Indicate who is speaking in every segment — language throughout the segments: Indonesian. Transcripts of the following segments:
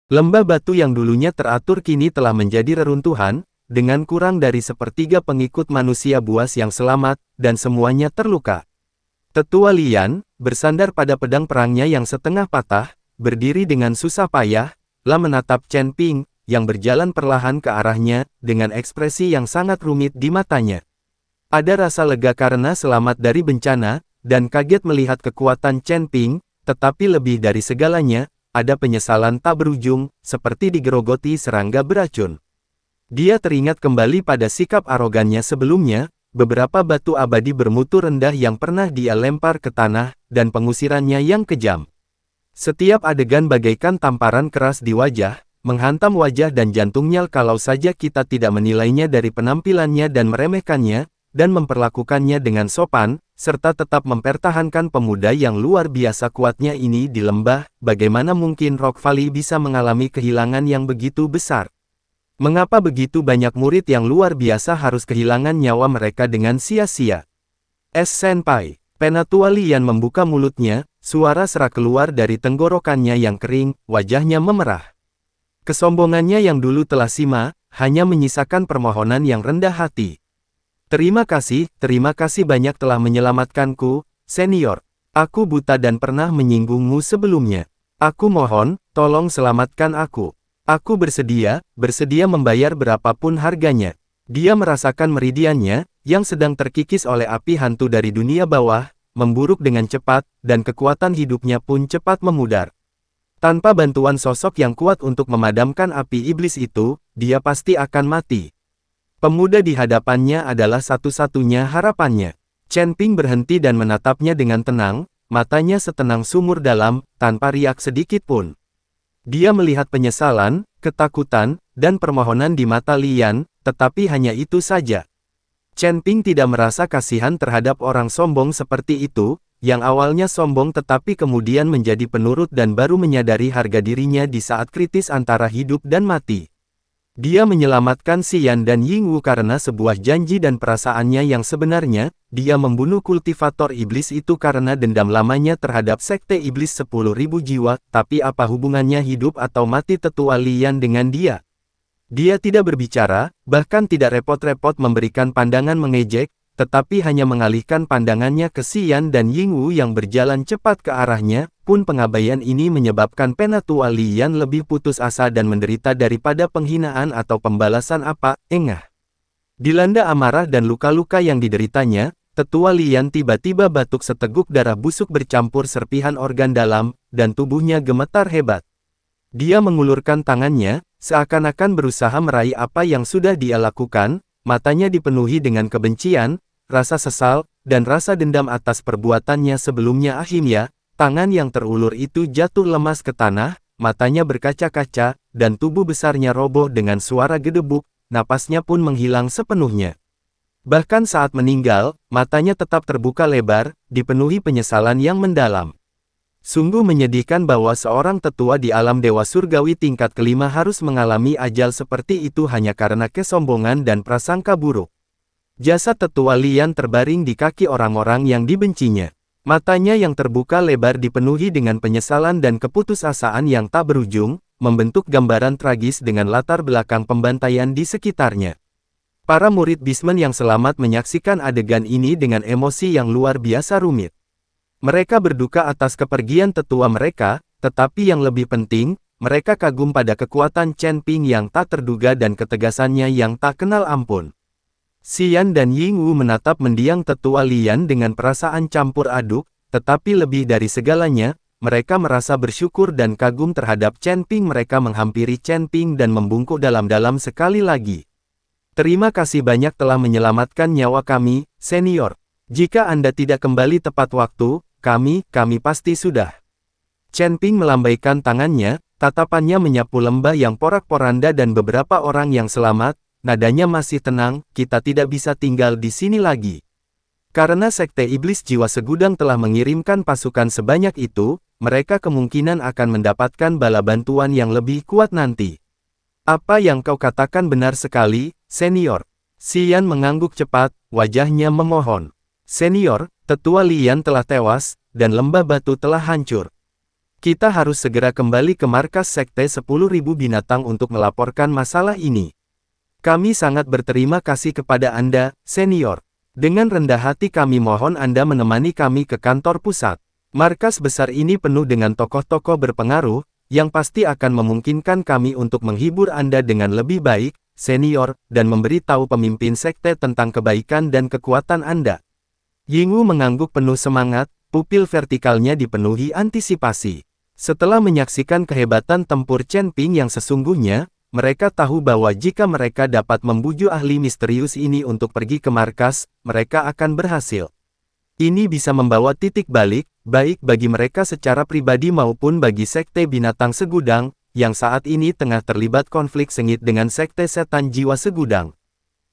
Speaker 1: Lembah batu yang dulunya teratur kini telah menjadi reruntuhan, dengan kurang dari sepertiga pengikut manusia buas yang selamat, dan semuanya terluka. Tetua Lian, bersandar pada pedang perangnya yang setengah patah, berdiri dengan susah payah, menatap Chen Ping, yang berjalan perlahan ke arahnya, dengan ekspresi yang sangat rumit di matanya. Ada rasa lega karena selamat dari bencana, dan kaget melihat kekuatan Chen Ping, tetapi lebih dari segalanya, ada penyesalan tak berujung, seperti digerogoti serangga beracun. Dia teringat kembali pada sikap arogannya sebelumnya, beberapa batu abadi bermutu rendah yang pernah dia lempar ke tanah, dan pengusirannya yang kejam. Setiap adegan bagaikan tamparan keras di wajah, menghantam wajah dan jantungnya kalau saja kita tidak menilainya dari penampilannya dan meremehkannya, dan memperlakukannya dengan sopan, serta tetap mempertahankan pemuda yang luar biasa kuatnya ini di lembah. Bagaimana mungkin Rock Valley bisa mengalami kehilangan yang begitu besar? Mengapa begitu banyak murid yang luar biasa harus kehilangan nyawa mereka dengan sia-sia? Senpai, Penatua Lian membuka mulutnya, suara serak keluar dari tenggorokannya yang kering, wajahnya memerah. Kesombongannya yang dulu telah sima, hanya menyisakan permohonan yang rendah hati. Terima kasih banyak telah menyelamatkanku, senior. Aku buta dan pernah menyinggungmu sebelumnya. Aku mohon, tolong selamatkan aku. Aku bersedia membayar berapapun harganya. Dia merasakan meridiannya, yang sedang terkikis oleh api hantu dari dunia bawah, memburuk dengan cepat, dan kekuatan hidupnya pun cepat memudar. Tanpa bantuan sosok yang kuat untuk memadamkan api iblis itu, dia pasti akan mati. Pemuda di hadapannya adalah satu-satunya harapannya. Chen Ping berhenti dan menatapnya dengan tenang, matanya setenang sumur dalam, tanpa riak sedikit pun. Dia melihat penyesalan, ketakutan, dan permohonan di mata Lian, tetapi hanya itu saja. Chen Ping tidak merasa kasihan terhadap orang sombong seperti itu, yang awalnya sombong tetapi kemudian menjadi penurut dan baru menyadari harga dirinya di saat kritis antara hidup dan mati. Dia menyelamatkan Xian dan Yingwu karena sebuah janji dan perasaannya yang sebenarnya, dia membunuh kultivator iblis itu karena dendam lamanya terhadap sekte iblis 10.000 jiwa, tapi apa hubungannya hidup atau mati Tetua Lian dengan dia? Dia tidak berbicara, bahkan tidak repot-repot memberikan pandangan mengejek, tetapi hanya mengalihkan pandangannya ke Xian dan Yingwu yang berjalan cepat ke arahnya, pun pengabaian ini menyebabkan Penatua Lian lebih putus asa dan menderita daripada penghinaan atau pembalasan engah. Dilanda amarah dan luka-luka yang dideritanya, Tetua Lian tiba-tiba batuk seteguk darah busuk bercampur serpihan organ dalam, dan tubuhnya gemetar hebat. Dia mengulurkan tangannya, seakan-akan berusaha meraih apa yang sudah dia lakukan, matanya dipenuhi dengan kebencian, rasa sesal, dan rasa dendam atas perbuatannya sebelumnya. Akhirnya, tangan yang terulur itu jatuh lemas ke tanah, matanya berkaca-kaca, dan tubuh besarnya roboh dengan suara gedebuk, napasnya pun menghilang sepenuhnya. Bahkan saat meninggal, matanya tetap terbuka lebar, dipenuhi penyesalan yang mendalam. Sungguh menyedihkan bahwa seorang tetua di alam dewa surgawi tingkat kelima harus mengalami ajal seperti itu hanya karena kesombongan dan prasangka buruk. Jasad Tetua Lian terbaring di kaki orang-orang yang dibencinya. Matanya yang terbuka lebar dipenuhi dengan penyesalan dan keputusasaan yang tak berujung, membentuk gambaran tragis dengan latar belakang pembantaian di sekitarnya. Para murid Bisman yang selamat menyaksikan adegan ini dengan emosi yang luar biasa rumit. Mereka berduka atas kepergian tetua mereka, tetapi yang lebih penting, mereka kagum pada kekuatan Chen Ping yang tak terduga dan ketegasannya yang tak kenal ampun. Xian dan Yingwu menatap mendiang Tetua Lian dengan perasaan campur aduk, tetapi lebih dari segalanya, mereka merasa bersyukur dan kagum terhadap Chen Ping. Mereka menghampiri Chen Ping dan membungkuk dalam-dalam sekali lagi. Terima kasih banyak telah menyelamatkan nyawa kami, senior. Jika Anda tidak kembali tepat waktu, kami pasti sudah. Chen Ping melambaikan tangannya, tatapannya menyapu lembah yang porak-poranda dan beberapa orang yang selamat. Nadanya masih tenang, kita tidak bisa tinggal di sini lagi. Karena sekte iblis jiwa segudang telah mengirimkan pasukan sebanyak itu, mereka kemungkinan akan mendapatkan bala bantuan yang lebih kuat nanti. Apa yang kau katakan benar sekali, senior. Xian mengangguk cepat, wajahnya memohon. Senior, Tetua Lian telah tewas, dan lembah batu telah hancur. Kita harus segera kembali ke markas Sekte 10.000 Binatang untuk melaporkan masalah ini. Kami sangat berterima kasih kepada Anda, senior. Dengan rendah hati kami mohon Anda menemani kami ke kantor pusat. Markas besar ini penuh dengan tokoh-tokoh berpengaruh, yang pasti akan memungkinkan kami untuk menghibur Anda dengan lebih baik, senior, dan memberitahu pemimpin sekte tentang kebaikan dan kekuatan Anda. Yingwu mengangguk penuh semangat, pupil vertikalnya dipenuhi antisipasi. Setelah menyaksikan kehebatan tempur Chen Ping yang sesungguhnya, mereka tahu bahwa jika mereka dapat membujuk ahli misterius ini untuk pergi ke markas, mereka akan berhasil. Ini bisa membawa titik balik, baik bagi mereka secara pribadi maupun bagi Sekte Binatang Segudang, yang saat ini tengah terlibat konflik sengit dengan Sekte Setan Jiwa Segudang.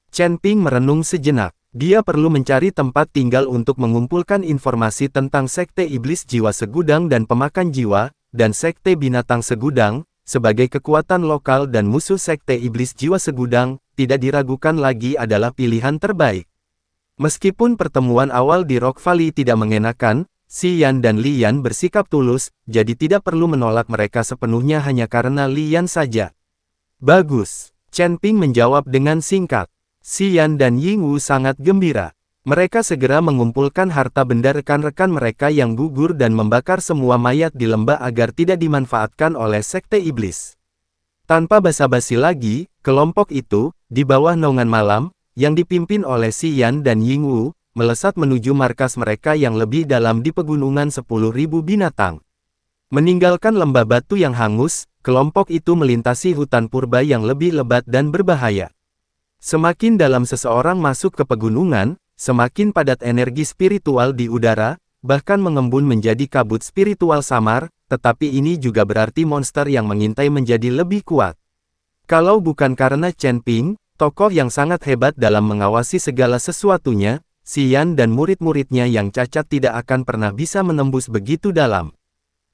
Speaker 1: Chen Ping merenung sejenak. Dia perlu mencari tempat tinggal untuk mengumpulkan informasi tentang Sekte Iblis Jiwa Segudang dan Pemakan Jiwa, dan Sekte Binatang Segudang, sebagai kekuatan lokal dan musuh Sekte Iblis Jiwa Segudang, tidak diragukan lagi adalah pilihan terbaik. Meskipun pertemuan awal di Rock Valley tidak mengenakan, Xi Yan dan Li Yan bersikap tulus, jadi tidak perlu menolak mereka sepenuhnya hanya karena Li Yan saja. Bagus, Chen Ping menjawab dengan singkat. Xi Yan dan Yingwu sangat gembira. Mereka segera mengumpulkan harta benda rekan-rekan mereka yang gugur dan membakar semua mayat di lembah agar tidak dimanfaatkan oleh Sekte Iblis. Tanpa basa-basi lagi, kelompok itu, di bawah naungan malam, yang dipimpin oleh Xi Yan dan Yingwu, melesat menuju markas mereka yang lebih dalam di pegunungan 10.000 binatang. Meninggalkan lembah batu yang hangus, kelompok itu melintasi hutan purba yang lebih lebat dan berbahaya. Semakin dalam seseorang masuk ke pegunungan, semakin padat energi spiritual di udara, bahkan mengembun menjadi kabut spiritual samar, tetapi ini juga berarti monster yang mengintai menjadi lebih kuat. Kalau bukan karena Chen Ping, tokoh yang sangat hebat dalam mengawasi segala sesuatunya, Xi Yan dan murid-muridnya yang cacat tidak akan pernah bisa menembus begitu dalam.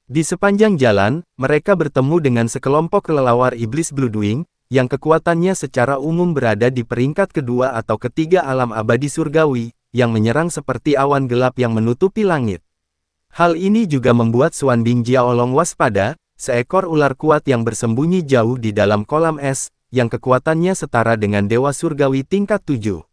Speaker 1: Di sepanjang jalan, mereka bertemu dengan sekelompok kelelawar iblis Bloodwing, yang kekuatannya secara umum berada di peringkat kedua atau ketiga alam abadi surgawi, yang menyerang seperti awan gelap yang menutupi langit. Hal ini juga membuat Xuan Bing Jiaolong waspada, seekor ular kuat yang bersembunyi jauh di dalam kolam es, yang kekuatannya setara dengan dewa surgawi tingkat 7.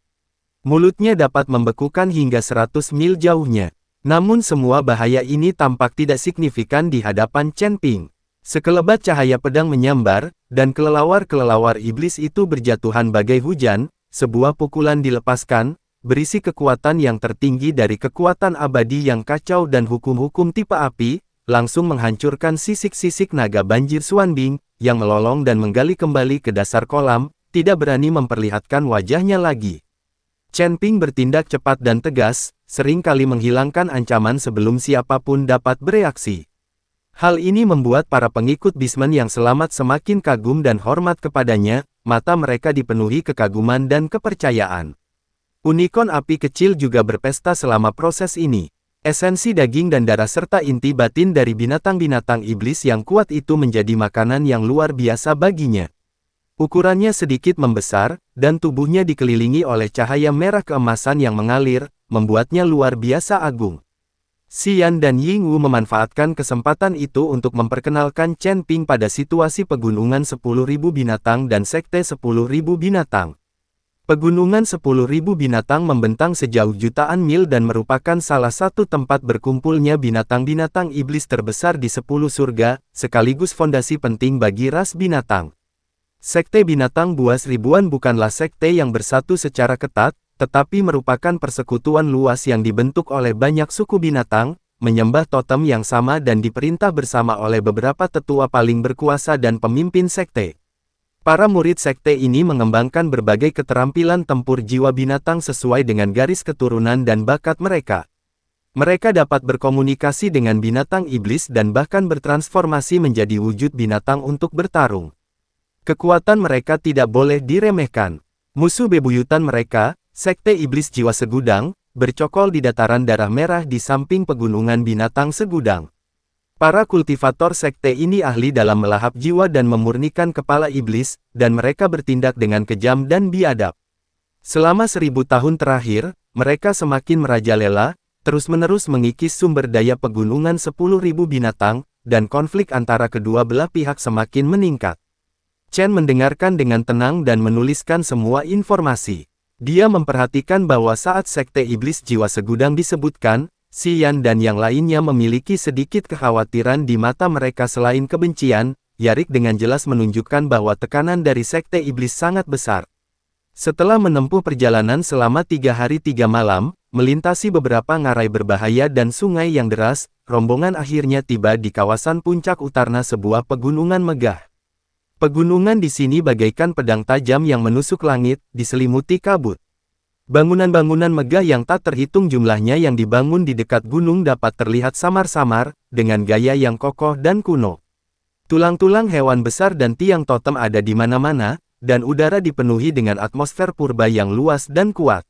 Speaker 1: Mulutnya dapat membekukan hingga 100 mil jauhnya. Namun semua bahaya ini tampak tidak signifikan di hadapan Chen Ping. Sekelebat cahaya pedang menyambar, dan kelelawar-kelelawar iblis itu berjatuhan bagai hujan, sebuah pukulan dilepaskan, berisi kekuatan yang tertinggi dari kekuatan abadi yang kacau dan hukum-hukum tipe api, langsung menghancurkan sisik-sisik naga banjir Xuan Bing, yang melolong dan menggali kembali ke dasar kolam, tidak berani memperlihatkan wajahnya lagi. Chen Ping bertindak cepat dan tegas, seringkali menghilangkan ancaman sebelum siapapun dapat bereaksi. Hal ini membuat para pengikut Bisman yang selamat semakin kagum dan hormat kepadanya, mata mereka dipenuhi kekaguman dan kepercayaan. Unicorn api kecil juga berpesta selama proses ini. Esensi daging dan darah serta inti batin dari binatang-binatang iblis yang kuat itu menjadi makanan yang luar biasa baginya. Ukurannya sedikit membesar, dan tubuhnya dikelilingi oleh cahaya merah keemasan yang mengalir, membuatnya luar biasa agung. Xi Yan dan Yingwu memanfaatkan kesempatan itu untuk memperkenalkan Chen Ping pada situasi pegunungan 10.000 binatang dan Sekte 10.000 binatang. Pegunungan 10.000 binatang membentang sejauh jutaan mil dan merupakan salah satu tempat berkumpulnya binatang-binatang iblis terbesar di 10 surga, sekaligus fondasi penting bagi ras binatang. Sekte binatang buas ribuan bukanlah sekte yang bersatu secara ketat, tetapi merupakan persekutuan luas yang dibentuk oleh banyak suku binatang, menyembah totem yang sama dan diperintah bersama oleh beberapa tetua paling berkuasa dan pemimpin sekte. Para murid sekte ini mengembangkan berbagai keterampilan tempur jiwa binatang sesuai dengan garis keturunan dan bakat mereka. Mereka dapat berkomunikasi dengan binatang iblis dan bahkan bertransformasi menjadi wujud binatang untuk bertarung. Kekuatan mereka tidak boleh diremehkan. Musuh bebuyutan mereka, Sekte Iblis Jiwa Segudang, bercokol di dataran darah merah di samping pegunungan binatang Segudang. Para kultivator sekte ini ahli dalam melahap jiwa dan memurnikan kepala iblis, dan mereka bertindak dengan kejam dan biadab. Selama 1000 tahun terakhir, mereka semakin merajalela, terus-menerus mengikis sumber daya pegunungan 10.000 binatang, dan konflik antara kedua belah pihak semakin meningkat. Chen mendengarkan dengan tenang dan menuliskan semua informasi. Dia memperhatikan bahwa saat Sekte Iblis Jiwa Segudang disebutkan, Xian dan yang lainnya memiliki sedikit kekhawatiran di mata mereka selain kebencian. Yarik dengan jelas menunjukkan bahwa tekanan dari Sekte Iblis sangat besar. Setelah menempuh perjalanan selama 3 hari 3 malam, melintasi beberapa ngarai berbahaya dan sungai yang deras, rombongan akhirnya tiba di kawasan puncak utara sebuah pegunungan megah. Pegunungan di sini bagaikan pedang tajam yang menusuk langit, diselimuti kabut. Bangunan-bangunan megah yang tak terhitung jumlahnya yang dibangun di dekat gunung dapat terlihat samar-samar, dengan gaya yang kokoh dan kuno. Tulang-tulang hewan besar dan tiang totem ada di mana-mana, dan udara dipenuhi dengan atmosfer purba yang luas dan kuat.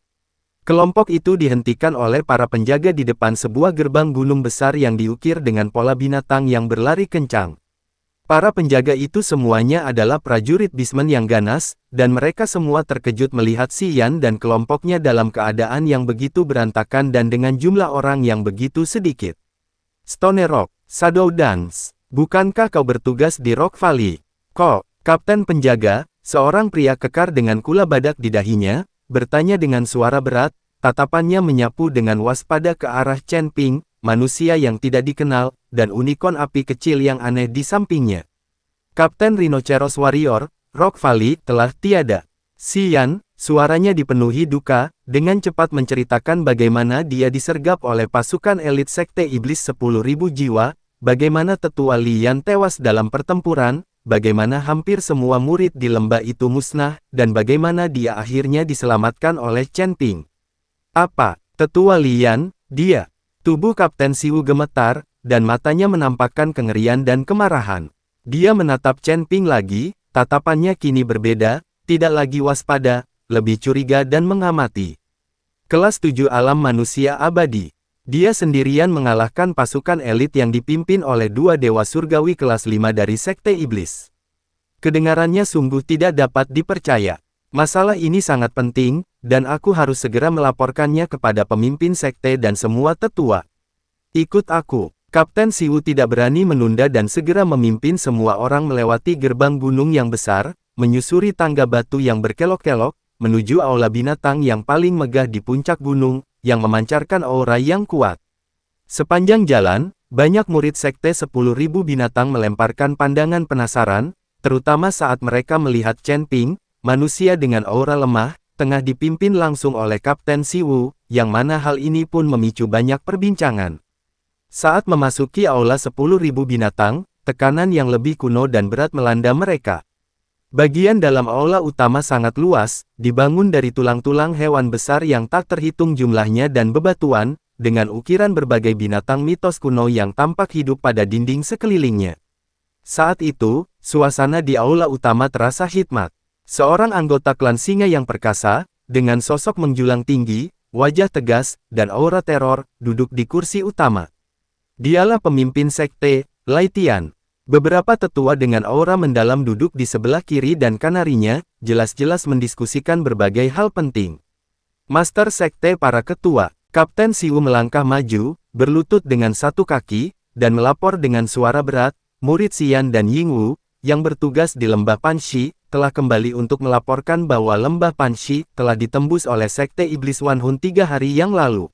Speaker 1: Kelompok itu dihentikan oleh para penjaga di depan sebuah gerbang gunung besar yang diukir dengan pola binatang yang berlari kencang. Para penjaga itu semuanya adalah prajurit bismen yang ganas, dan mereka semua terkejut melihat Xian dan kelompoknya dalam keadaan yang begitu berantakan dan dengan jumlah orang yang begitu sedikit. Stone Rock, Shadow Dance, bukankah kau bertugas di Rock Valley? Kok, Kapten Penjaga, seorang pria kekar dengan kula badak di dahinya, bertanya dengan suara berat, tatapannya menyapu dengan waspada ke arah Chen Ping, manusia yang tidak dikenal, dan unicorn api kecil yang aneh di sampingnya. Kapten Rhinoceros Warrior, Rock Valley, telah tiada. Xian, suaranya dipenuhi duka, dengan cepat menceritakan bagaimana dia disergap oleh pasukan elit Sekte Iblis 10.000 jiwa, bagaimana tetua Lian tewas dalam pertempuran, bagaimana hampir semua murid di lembah itu musnah, dan bagaimana dia akhirnya diselamatkan oleh Chen Ping. Apa, tetua Lian, dia? Tubuh Kapten Siwu gemetar, dan matanya menampakkan kengerian dan kemarahan. Dia menatap Chen Ping lagi, tatapannya kini berbeda, tidak lagi waspada, lebih curiga dan mengamati. Kelas 7 alam manusia abadi. Dia sendirian mengalahkan pasukan elit yang dipimpin oleh 2 dewa surgawi kelas 5 dari Sekte Iblis. Kedengarannya sungguh tidak dapat dipercaya. Masalah ini sangat penting, dan aku harus segera melaporkannya kepada pemimpin sekte dan semua tetua. Ikut aku. Kapten Siwu tidak berani menunda dan segera memimpin semua orang melewati gerbang gunung yang besar, menyusuri tangga batu yang berkelok-kelok, menuju aula binatang yang paling megah di puncak gunung, yang memancarkan aura yang kuat. Sepanjang jalan, banyak murid sekte 10.000 binatang melemparkan pandangan penasaran, terutama saat mereka melihat Chen Ping, manusia dengan aura lemah, tengah dipimpin langsung oleh Kapten Siwu, yang mana hal ini pun memicu banyak perbincangan. Saat memasuki aula 10.000 binatang, tekanan yang lebih kuno dan berat melanda mereka. Bagian dalam aula utama sangat luas, dibangun dari tulang-tulang hewan besar yang tak terhitung jumlahnya dan bebatuan, dengan ukiran berbagai binatang mitos kuno yang tampak hidup pada dinding sekelilingnya. Saat itu, suasana di aula utama terasa hikmat. Seorang anggota klan singa yang perkasa, dengan sosok menjulang tinggi, wajah tegas, dan aura teror, duduk di kursi utama. Dialah pemimpin sekte, Lai Tian. Beberapa tetua dengan aura mendalam duduk di sebelah kiri dan kanarinya, jelas-jelas mendiskusikan berbagai hal penting. Master sekte para ketua, Kapten Siwu melangkah maju, berlutut dengan satu kaki, dan melapor dengan suara berat, murid Xian dan Yingwu, yang bertugas di lembah Panxi, telah kembali untuk melaporkan bahwa lembah Panxi telah ditembus oleh Sekte Iblis Wanhun 3 hari yang lalu.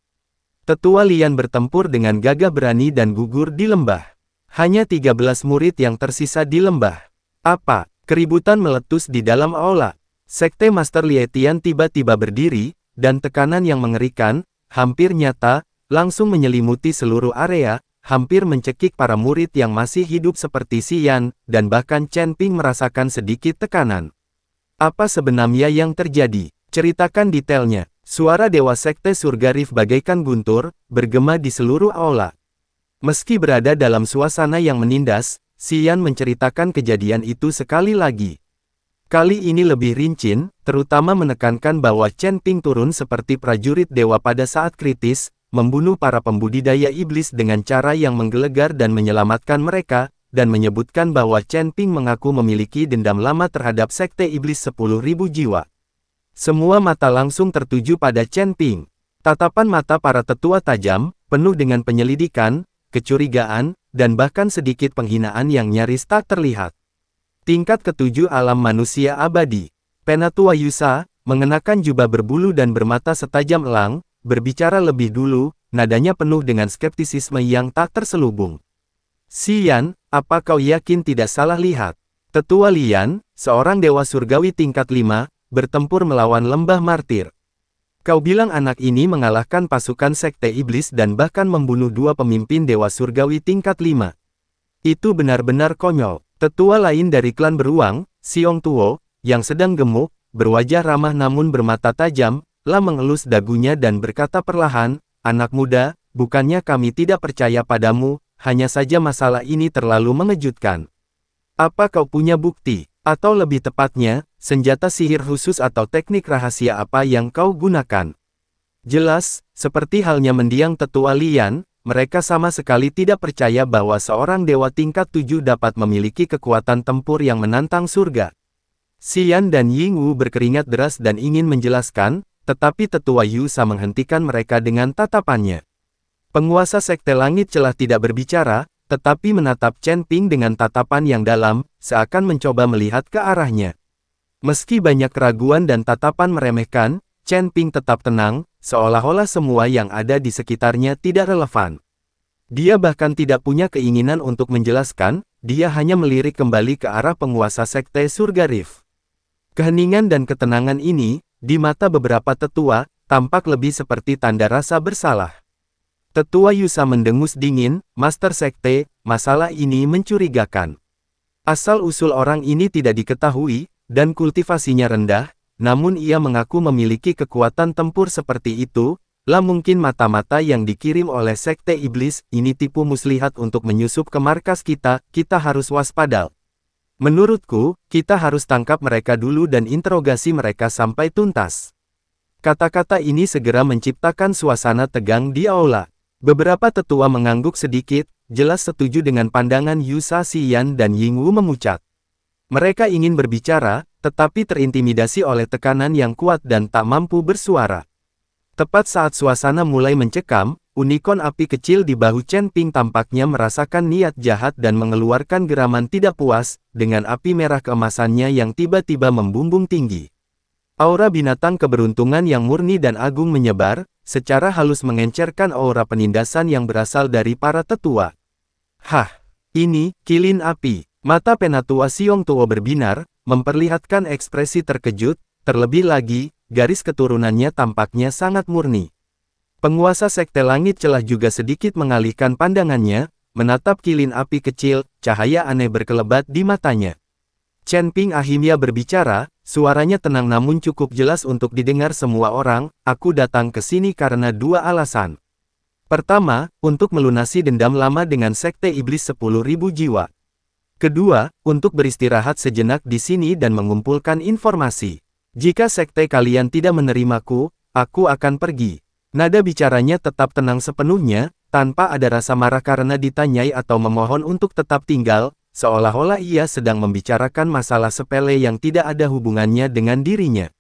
Speaker 1: Tetua Lian bertempur dengan gagah berani dan gugur di lembah. Hanya 13 murid yang tersisa di lembah. Apa? Keributan meletus di dalam aula. Sekte Master Lietian tiba-tiba berdiri, dan tekanan yang mengerikan, hampir nyata, langsung menyelimuti seluruh area, hampir mencekik para murid yang masih hidup seperti Xian, dan bahkan Chen Ping merasakan sedikit tekanan. Apa sebenarnya yang terjadi? Ceritakan detailnya. Suara Dewa Sekte Surga Rif bagaikan guntur, bergema di seluruh aula. Meski berada dalam suasana yang menindas, Xian menceritakan kejadian itu sekali lagi. Kali ini lebih rinci, terutama menekankan bahwa Chen Ping turun seperti prajurit dewa pada saat kritis, membunuh para pembudidaya iblis dengan cara yang menggelegar dan menyelamatkan mereka, dan menyebutkan bahwa Chen Ping mengaku memiliki dendam lama terhadap Sekte Iblis 10.000 jiwa. Semua mata langsung tertuju pada Chen Ping. Tatapan mata para tetua tajam, penuh dengan penyelidikan, kecurigaan, dan bahkan sedikit penghinaan yang nyaris tak terlihat. Tingkat ketujuh alam manusia abadi. Penatua Yusa, mengenakan jubah berbulu dan bermata setajam elang, berbicara lebih dulu, nadanya penuh dengan skeptisisme yang tak terselubung. Xian, apa kau yakin tidak salah lihat? Tetua Lian, seorang dewa surgawi tingkat 5, bertempur melawan lembah martir. Kau bilang anak ini mengalahkan pasukan sekte iblis dan bahkan membunuh dua pemimpin dewa surgawi tingkat 5. Itu benar-benar konyol. Tetua lain dari klan beruang, Xiong Tuo, yang sedang gemuk, berwajah ramah namun bermata tajam, lah mengelus dagunya dan berkata perlahan, anak muda, bukannya kami tidak percaya padamu, hanya saja masalah ini terlalu mengejutkan. Apa kau punya bukti? Atau lebih tepatnya, senjata sihir khusus atau teknik rahasia apa yang kau gunakan? Jelas, seperti halnya mendiang Tetua Lian, mereka sama sekali tidak percaya bahwa seorang dewa tingkat 7 dapat memiliki kekuatan tempur yang menantang surga. Xian dan Yingwu berkeringat deras dan ingin menjelaskan, tetapi Tetua Yusa menghentikan mereka dengan tatapannya. Penguasa Sekte Langit Celah tidak berbicara, tetapi menatap Chen Ping dengan tatapan yang dalam, seakan mencoba melihat ke arahnya. Meski banyak keraguan dan tatapan meremehkan, Chen Ping tetap tenang, seolah-olah semua yang ada di sekitarnya tidak relevan. Dia bahkan tidak punya keinginan untuk menjelaskan, dia hanya melirik kembali ke arah penguasa Sekte Surga Rift. Keheningan dan ketenangan ini, di mata beberapa tetua, tampak lebih seperti tanda rasa bersalah. Tetua Yusa mendengus dingin, Master Sekte, masalah ini mencurigakan. Asal-usul orang ini tidak diketahui, dan kultivasinya rendah, namun ia mengaku memiliki kekuatan tempur seperti itu, lah mungkin mata-mata yang dikirim oleh Sekte Iblis, ini tipu muslihat untuk menyusup ke markas kita harus waspada. Menurutku, kita harus tangkap mereka dulu dan interogasi mereka sampai tuntas. Kata-kata ini segera menciptakan suasana tegang di aula. Beberapa tetua mengangguk sedikit, jelas setuju dengan pandangan Yusa Xian dan Yingwu memucat. Mereka ingin berbicara, tetapi terintimidasi oleh tekanan yang kuat dan tak mampu bersuara. Tepat saat suasana mulai mencekam, unikorn api kecil di bahu Chen Ping tampaknya merasakan niat jahat dan mengeluarkan geraman tidak puas, dengan api merah keemasannya yang tiba-tiba membumbung tinggi. Aura binatang keberuntungan yang murni dan agung menyebar, secara halus mengencerkan aura penindasan yang berasal dari para tetua. Hah, ini, kilin api. Mata Penatua Xiong Tuo berbinar, memperlihatkan ekspresi terkejut, terlebih lagi, garis keturunannya tampaknya sangat murni. Penguasa Sekte Langit Celah juga sedikit mengalihkan pandangannya, menatap kilin api kecil, cahaya aneh berkelebat di matanya. Chen Ping akhirnya berbicara, suaranya tenang namun cukup jelas untuk didengar semua orang, aku datang ke sini karena dua alasan. Pertama, untuk melunasi dendam lama dengan Sekte Iblis 10.000 jiwa. Kedua, untuk beristirahat sejenak di sini dan mengumpulkan informasi. Jika sekte kalian tidak menerimaku, aku akan pergi. Nada bicaranya tetap tenang sepenuhnya, tanpa ada rasa marah karena ditanyai atau memohon untuk tetap tinggal, seolah-olah ia sedang membicarakan masalah sepele yang tidak ada hubungannya dengan dirinya.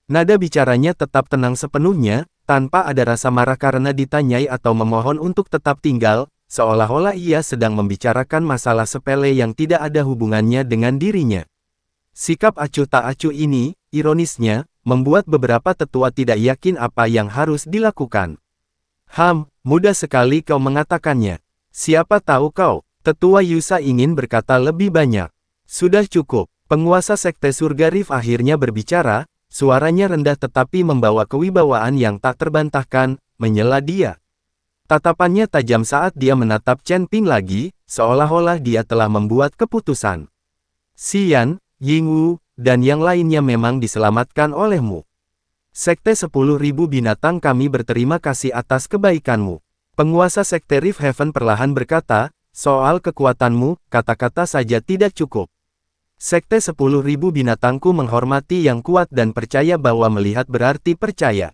Speaker 1: Nada bicaranya tetap tenang sepenuhnya, tanpa ada rasa marah karena ditanyai atau memohon untuk tetap tinggal, seolah-olah ia sedang membicarakan masalah sepele yang tidak ada hubungannya dengan dirinya. Sikap acuh tak acuh ini, ironisnya, membuat beberapa tetua tidak yakin apa yang harus dilakukan. Mudah sekali kau mengatakannya. Siapa tahu kau, Tetua Yusa ingin berkata lebih banyak. Sudah cukup, penguasa Sekte Surga Rift akhirnya berbicara, suaranya rendah tetapi membawa kewibawaan yang tak terbantahkan, menyela dia. Tatapannya tajam saat dia menatap Chen Ping lagi, seolah-olah dia telah membuat keputusan. Xian, Yingwu, dan yang lainnya memang diselamatkan olehmu. Sekte 10.000 binatang kami berterima kasih atas kebaikanmu. Penguasa Sekte Rift Heaven perlahan berkata, soal kekuatanmu, kata-kata saja tidak cukup. Sekte 10.000 binatangku menghormati yang kuat dan percaya bahwa melihat berarti percaya.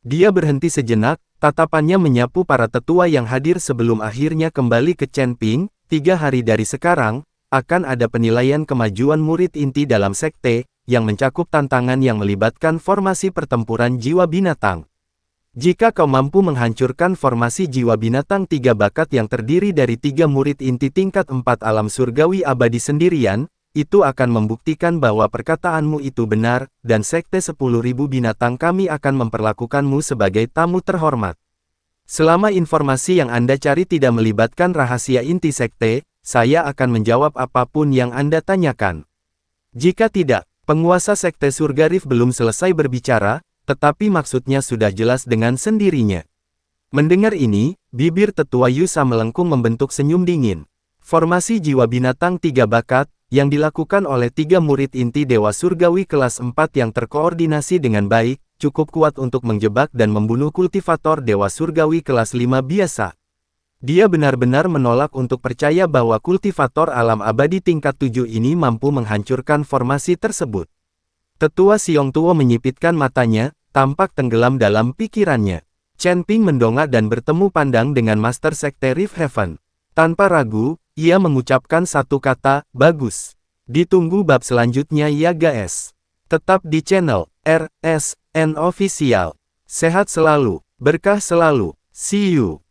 Speaker 1: Dia berhenti sejenak, tatapannya menyapu para tetua yang hadir sebelum akhirnya kembali ke Chen Ping. 3 hari dari sekarang, akan ada penilaian kemajuan murid inti dalam sekte, yang mencakup tantangan yang melibatkan formasi pertempuran jiwa binatang. Jika kau mampu menghancurkan formasi jiwa binatang 3 bakat yang terdiri dari 3 murid inti tingkat 4 alam surgawi abadi sendirian, itu akan membuktikan bahwa perkataanmu itu benar, dan Sekte 10.000 binatang kami akan memperlakukanmu sebagai tamu terhormat. Selama informasi yang Anda cari tidak melibatkan rahasia inti Sekte, saya akan menjawab apapun yang Anda tanyakan. Jika tidak, penguasa Sekte Surga Rift belum selesai berbicara, tetapi maksudnya sudah jelas dengan sendirinya. Mendengar ini, bibir tetua Yusa melengkung membentuk senyum dingin. Formasi jiwa binatang 3 bakat, yang dilakukan oleh 3 murid inti Dewa Surgawi kelas 4 yang terkoordinasi dengan baik, cukup kuat untuk menjebak dan membunuh kultivator Dewa Surgawi kelas 5 biasa. Dia benar-benar menolak untuk percaya bahwa kultivator alam abadi tingkat 7 ini mampu menghancurkan formasi tersebut. Tetua Xiong Tuo menyipitkan matanya, tampak tenggelam dalam pikirannya. Chen Ping mendongak dan bertemu pandang dengan Master Sekte Rift Heaven. Tanpa ragu, ia mengucapkan satu kata, bagus. Ditunggu bab selanjutnya ya guys. Tetap di channel RSN Official. Sehat selalu, berkah selalu. See you.